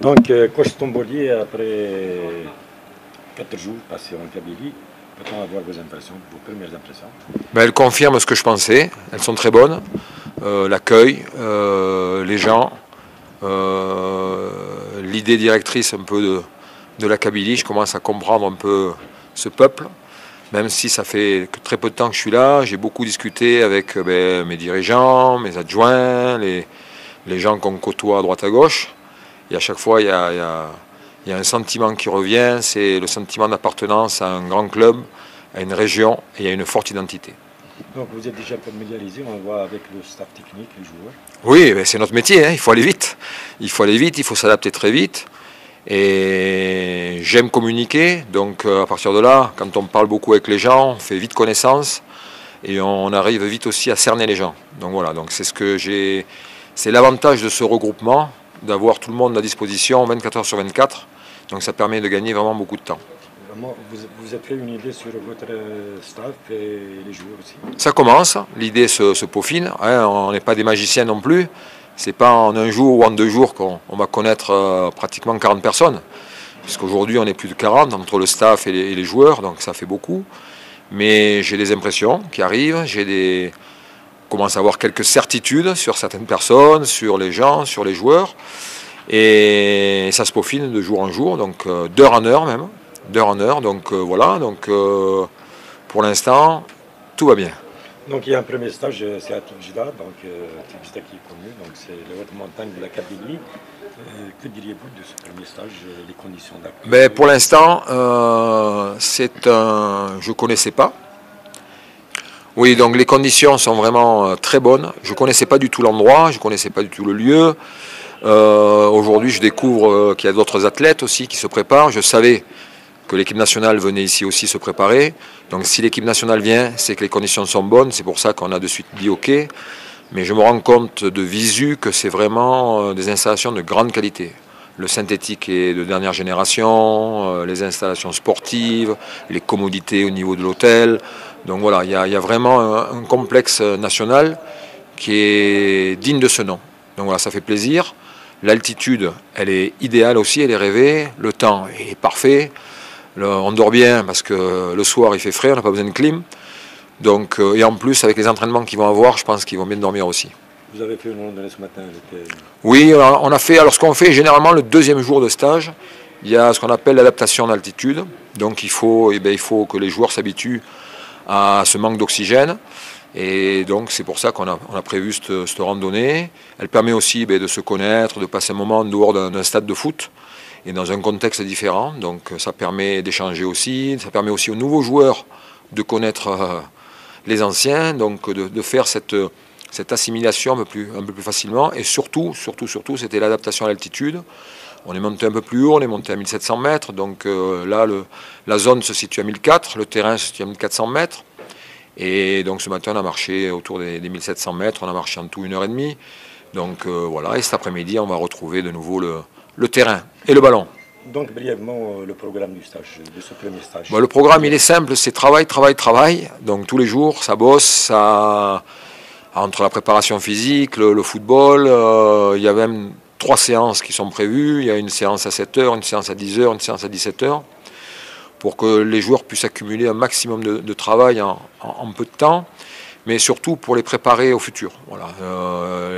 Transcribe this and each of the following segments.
Donc, coach Tombolier, après 4 jours passés en Kabylie, peut-on avoir vos impressions, vos premières impressions? Elles confirment ce que je pensais, elles sont très bonnes. L'accueil, les gens, l'idée directrice un peu de la Kabylie, je commence à comprendre un peu ce peuple. Même si ça fait que très peu de temps que je suis là, j'ai beaucoup discuté avec mes dirigeants, mes adjoints, les gens qu'on côtoie à droite à gauche. Et à chaque fois, il y a un sentiment qui revient, c'est le sentiment d'appartenance à un grand club, à une région, et il y a une forte identité. Donc vous êtes déjà familiarisé, on voit avec le staff technique, les joueurs? Oui, c'est notre métier, hein, il faut aller vite. Il faut aller vite, il faut s'adapter très vite. Et j'aime communiquer, donc à partir de là, quand on parle beaucoup avec les gens, on fait vite connaissance et on arrive vite aussi à cerner les gens. Donc voilà, donc c'est l'avantage de ce regroupement, d'avoir tout le monde à disposition 24 heures sur 24. Donc ça permet de gagner vraiment beaucoup de temps. Vous avez fait une idée sur votre staff et les joueurs aussi? Ça commence, l'idée se peaufine, hein, on n'est pas des magiciens non plus. C'est pas en un jour ou en 2 jours qu'on va connaître pratiquement 40 personnes. Puisqu'aujourd'hui on est plus de 40 entre le staff et les joueurs, donc ça fait beaucoup. Mais j'ai des impressions qui arrivent, je commence à avoir quelques certitudes sur certaines personnes, sur les gens, sur les joueurs. Et ça se peaufine de jour en jour, donc d'heure en heure même. D'heure en heure, donc voilà, donc pour l'instant, tout va bien. Donc il y a un premier stage, c'est à Tibjida, donc Tibjida qui est connu, donc c'est la haute montagne de la Kabylie. Que diriez-vous de ce premier stage, les conditions d'accueil? Pour l'instant, je ne connaissais pas. Oui, donc les conditions sont vraiment très bonnes. Je ne connaissais pas du tout l'endroit, je ne connaissais pas du tout le lieu. Aujourd'hui, je découvre qu'il y a d'autres athlètes aussi qui se préparent. Je savais que l'équipe nationale venait ici aussi se préparer. Donc si l'équipe nationale vient, c'est que les conditions sont bonnes. C'est pour ça qu'on a de suite dit OK. Mais je me rends compte de visu que c'est vraiment des installations de grande qualité. Le synthétique est de dernière génération, les installations sportives, les commodités au niveau de l'hôtel. Donc voilà, il y a vraiment un complexe national qui est digne de ce nom. Donc voilà, ça fait plaisir. L'altitude, elle est idéale aussi, elle est rêvée. Le temps est parfait. On dort bien parce que le soir il fait frais, on n'a pas besoin de clim. Donc, et en plus, avec les entraînements qu'ils vont avoir, je pense qu'ils vont bien dormir aussi. Vous avez fait une randonnée ce matin? Oui, on a fait. Alors, ce qu'on fait généralement le 2e jour de stage, il y a ce qu'on appelle l'adaptation d'altitude. Donc, il faut que les joueurs s'habituent à ce manque d'oxygène. Et donc, c'est pour ça qu'on a prévu cette randonnée. Elle permet aussi de se connaître, de passer un moment en dehors d'un stade de foot et dans un contexte différent. Donc, ça permet d'échanger aussi. Ça permet aussi aux nouveaux joueurs de connaître les anciens, donc de faire cette assimilation un peu plus facilement. Et surtout, c'était l'adaptation à l'altitude. On est monté un peu plus haut, on est monté à 1700 mètres. Donc là, la zone se situe à 1004, le terrain se situe à 1400 mètres. Et donc ce matin, on a marché autour des 1700 mètres, on a marché en tout 1h30. Donc voilà, et cet après-midi, on va retrouver de nouveau le terrain et le ballon. Donc brièvement, le programme du stage, de ce premier stage. Le programme, il est simple, c'est travail, travail, travail. Donc tous les jours, ça bosse, entre la préparation physique, le football, il y a même 3 séances qui sont prévues. Il y a une séance à 7h, une séance à 10h, une séance à 17h, pour que les joueurs puissent accumuler un maximum de travail en peu de temps, mais surtout pour les préparer au futur. Voilà.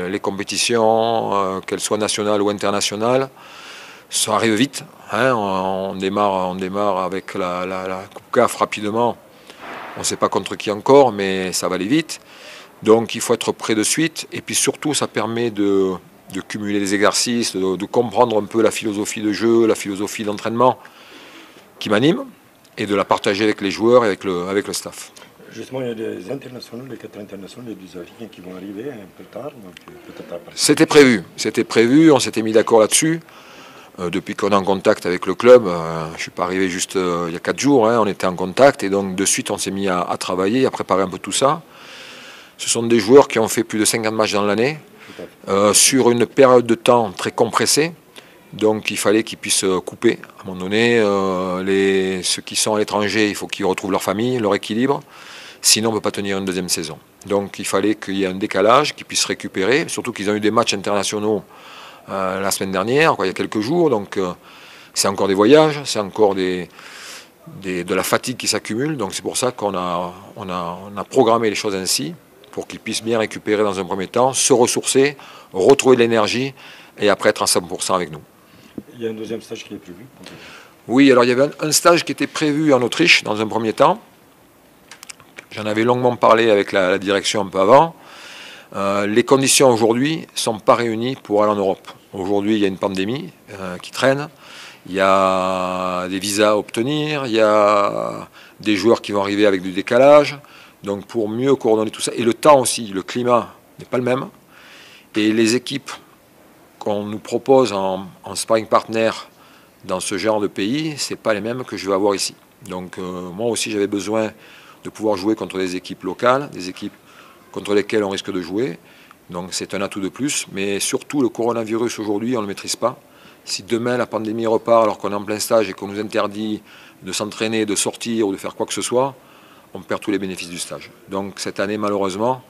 Les compétitions, qu'elles soient nationales ou internationales, ça arrive vite, hein. On démarre avec la Coupe CAF rapidement. On ne sait pas contre qui encore, mais ça va aller vite. Donc il faut être prêt de suite. Et puis surtout, ça permet de cumuler les exercices, de comprendre un peu la philosophie de jeu, la philosophie d'entraînement qui m'anime, et de la partager avec les joueurs et avec le staff. Justement, il y a des internationaux, les 4 internationaux, les 2 Africains qui vont arriver un peu tard. C'était prévu, on s'était mis d'accord là-dessus. Depuis qu'on est en contact avec le club, je ne suis pas arrivé juste il y a 4 jours, hein, on était en contact et donc de suite on s'est mis à travailler, à préparer un peu tout ça. Ce sont des joueurs qui ont fait plus de 50 matchs dans l'année, sur une période de temps très compressée, donc il fallait qu'ils puissent couper. À un moment donné, ceux qui sont à l'étranger, il faut qu'ils retrouvent leur famille, leur équilibre, sinon on ne peut pas tenir une 2e saison. Donc il fallait qu'il y ait un décalage, qu'ils puissent récupérer, surtout qu'ils ont eu des matchs internationaux la semaine dernière, il y a quelques jours. Donc c'est encore des voyages, c'est encore de la fatigue qui s'accumule. Donc c'est pour ça qu'on a programmé les choses ainsi, pour qu'ils puissent bien récupérer dans un premier temps, se ressourcer, retrouver de l'énergie et après être à 100% avec nous. Il y a un deuxième stage qui est prévu? Oui, alors il y avait un stage qui était prévu en Autriche dans un premier temps. J'en avais longuement parlé avec la direction un peu avant. Les conditions aujourd'hui ne sont pas réunies pour aller en Europe. Aujourd'hui, il y a une pandémie qui traîne. Il y a des visas à obtenir, il y a des joueurs qui vont arriver avec du décalage. Donc pour mieux coordonner tout ça, et le temps aussi, le climat n'est pas le même. Et les équipes qu'on nous propose en sparring partner dans ce genre de pays, ce n'est pas les mêmes que je vais avoir ici. Donc moi aussi j'avais besoin de pouvoir jouer contre des équipes locales, des équipes contre lesquelles on risque de jouer. Donc c'est un atout de plus, mais surtout le coronavirus aujourd'hui, on ne le maîtrise pas. Si demain la pandémie repart alors qu'on est en plein stage et qu'on nous interdit de s'entraîner, de sortir ou de faire quoi que ce soit, on perd tous les bénéfices du stage. Donc cette année, malheureusement,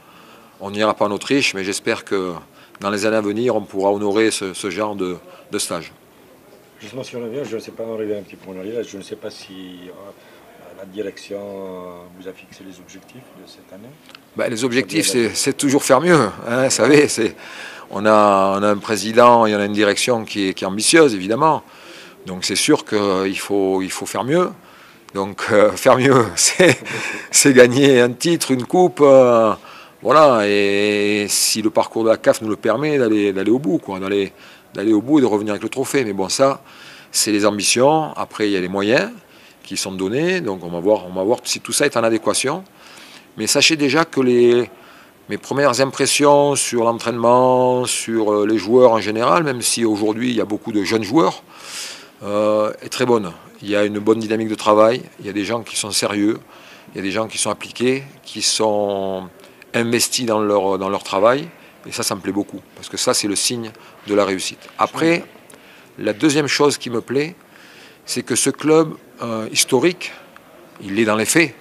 on n'ira pas en Autriche, mais j'espère que dans les années à venir, on pourra honorer ce genre de stage. Justement, si on revient, je ne sais pas, on revient un petit peu en arrière, je ne sais pas si la direction vous a fixé les objectifs de cette année. Les objectifs, c'est toujours faire mieux. Hein, vous savez, on a un président et on a une direction qui est ambitieuse, évidemment. Donc c'est sûr qu'il faut faire mieux. Donc faire mieux, c'est gagner un titre, une coupe. Voilà, et si le parcours de la CAF nous le permet, d'aller au bout, d'aller au bout et de revenir avec le trophée. Mais bon, ça, c'est les ambitions. Après, il y a les moyens qui sont donnés. Donc on va voir si tout ça est en adéquation. Mais sachez déjà que mes premières impressions sur l'entraînement, sur les joueurs en général, même si aujourd'hui il y a beaucoup de jeunes joueurs, est très bonne. Il y a une bonne dynamique de travail, il y a des gens qui sont sérieux, il y a des gens qui sont appliqués, qui sont investis dans leur travail, et ça me plaît beaucoup, parce que ça c'est le signe de la réussite. Après, la deuxième chose qui me plaît, c'est que ce club historique, il est dans les faits,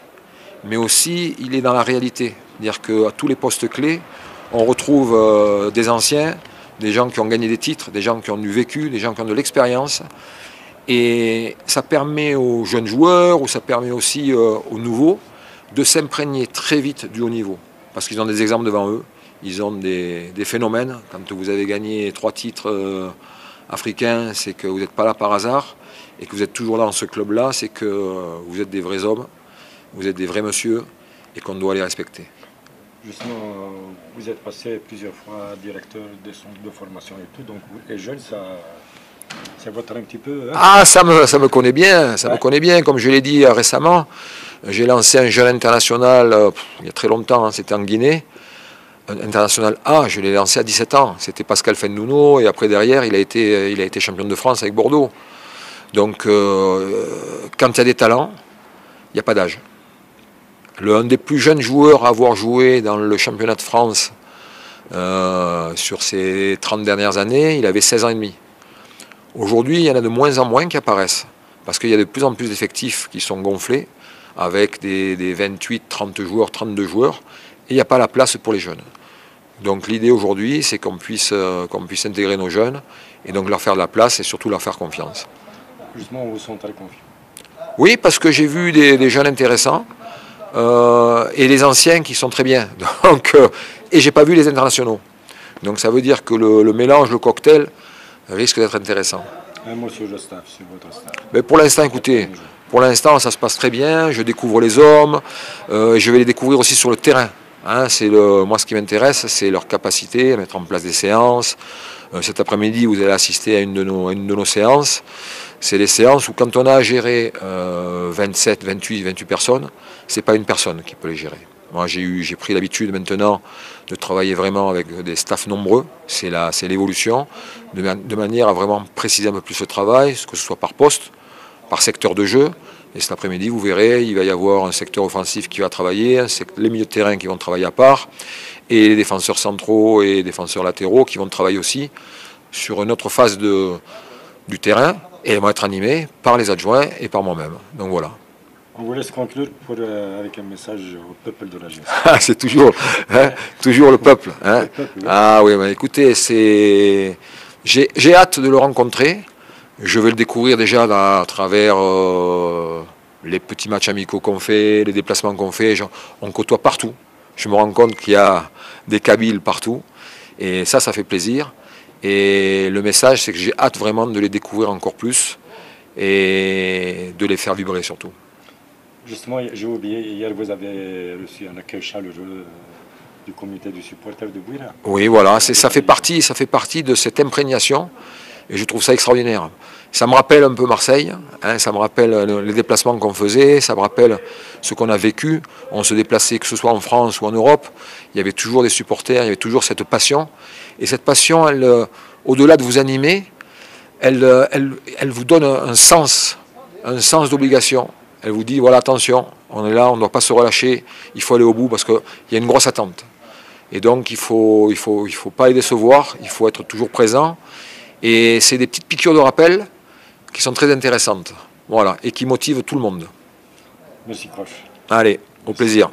mais aussi il est dans la réalité. C'est-à-dire qu'à tous les postes clés, on retrouve des anciens, des gens qui ont gagné des titres, des gens qui ont du vécu, des gens qui ont de l'expérience. Et ça permet aux jeunes joueurs, ou ça permet aussi aux nouveaux, de s'imprégner très vite du haut niveau. Parce qu'ils ont des exemples devant eux, ils ont des phénomènes. Quand vous avez gagné 3 titres africains, c'est que vous n'êtes pas là par hasard, et que vous êtes toujours là dans ce club-là, c'est que vous êtes des vrais hommes, vous êtes des vrais messieurs, et qu'on doit les respecter. Justement, vous êtes passé plusieurs fois directeur des centres de formation et tout, donc les jeunes, ça votre un petit peu. Hein? Ah, ça me connaît bien, me connaît bien. Comme je l'ai dit récemment, j'ai lancé un jeune international il y a très longtemps, hein, c'était en Guinée. Un international A, je l'ai lancé à 17 ans. C'était Pascal Fennouno, et après derrière, il a été champion de France avec Bordeaux. Donc, quand il y a des talents, il n'y a pas d'âge. Un des plus jeunes joueurs à avoir joué dans le championnat de France sur ces 30 dernières années, il avait 16 ans et demi. Aujourd'hui, il y en a de moins en moins qui apparaissent, parce qu'il y a de plus en plus d'effectifs qui sont gonflés, avec des 28, 30 joueurs, 32 joueurs, et il n'y a pas la place pour les jeunes. Donc l'idée aujourd'hui, c'est qu'on puisse intégrer nos jeunes, et donc leur faire de la place, et surtout leur faire confiance. Justement, on vous sent très confiant. Oui, parce que j'ai vu des jeunes intéressants, et les anciens qui sont très bien. Donc, et j'ai pas vu les internationaux. Donc ça veut dire que le mélange, le cocktail, risque d'être intéressant. Un mot sur le staff, sur votre staff. Mais pour l'instant, écoutez, pour l'instant ça se passe très bien, je découvre les hommes, je vais les découvrir aussi sur le terrain. Hein, moi ce qui m'intéresse, c'est leur capacité à mettre en place des séances. Cet après-midi, vous allez assister à une de nos séances. C'est les séances où quand on a à gérer 27, 28 personnes, c'est pas une personne qui peut les gérer. Moi, j'ai pris l'habitude maintenant de travailler vraiment avec des staffs nombreux. C'est l'évolution, de manière à vraiment préciser un peu plus le travail, que ce soit par poste, par secteur de jeu. Et cet après-midi, vous verrez, il va y avoir un secteur offensif qui va travailler, les milieux de terrain qui vont travailler à part, et les défenseurs centraux et les défenseurs latéraux qui vont travailler aussi sur une autre phase du terrain, et ils vont être animés par les adjoints et par moi-même. Donc voilà. On vous laisse conclure avec un message au peuple de la GS. Ah, c'est toujours le peuple. Hein. Le peuple, oui. Ah oui, écoutez, J'ai hâte de le rencontrer. Je vais le découvrir déjà à travers les petits matchs amicaux qu'on fait, les déplacements qu'on fait. On côtoie partout. Je me rends compte qu'il y a des Kabyles partout. Et ça fait plaisir. Et le message, c'est que j'ai hâte vraiment de les découvrir encore plus et de les faire vibrer surtout. Justement, j'ai oublié, hier vous avez reçu un accueil chaleureux du comité du supporter de Bouira. Oui, voilà, ça fait partie de cette imprégnation et je trouve ça extraordinaire. Ça me rappelle un peu Marseille, hein, ça me rappelle les déplacements qu'on faisait, ça me rappelle ce qu'on a vécu. On se déplaçait, que ce soit en France ou en Europe, il y avait toujours des supporters, il y avait toujours cette passion. Et cette passion, au-delà de vous animer, elle vous donne un sens d'obligation. Elle vous dit, voilà, attention, on est là, on ne doit pas se relâcher, il faut aller au bout parce qu'il y a une grosse attente. Et donc, il faut pas les décevoir, il faut être toujours présent. Et c'est des petites piqûres de rappel qui sont très intéressantes, voilà, et qui motivent tout le monde. Merci, coach. Allez, au plaisir.